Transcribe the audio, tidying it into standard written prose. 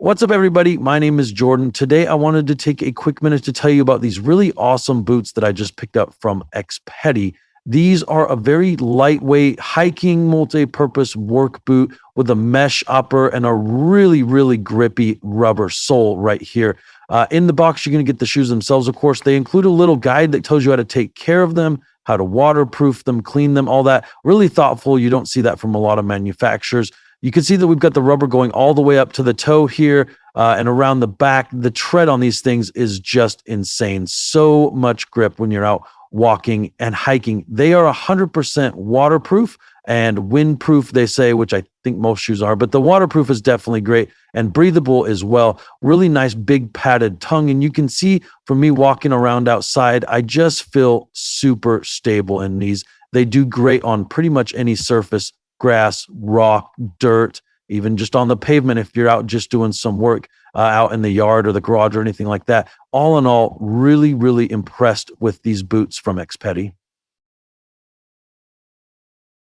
What's up, everybody? My name is Jordan. Today, I wanted to take a quick minute to tell you about these really awesome boots that I just picked up from XPETI. These are a very lightweight hiking multi-purpose work boot with a mesh upper and a really grippy rubber sole right here. In the box, you're going to get the shoes themselves, of course. They include a little guide that tells you how to take care of them, how to waterproof them, clean them, all that. Really thoughtful. You don't see that from a lot of manufacturers. You can see that we've got the rubber going all the way up to the toe here and around the back. The tread on these things is just insane. So much grip when you're out walking and hiking. They are 100% waterproof and windproof, they say, which I think most shoes are, but the waterproof is definitely great and breathable as well. Really nice, big padded tongue. And you can see from me walking around outside, I just feel super stable in these. They do great on pretty much any surface. Grass, rock, dirt, even just on the pavement if you're out just doing some work out in the yard or the garage or anything like that. All in all, really impressed with these boots from XPETI.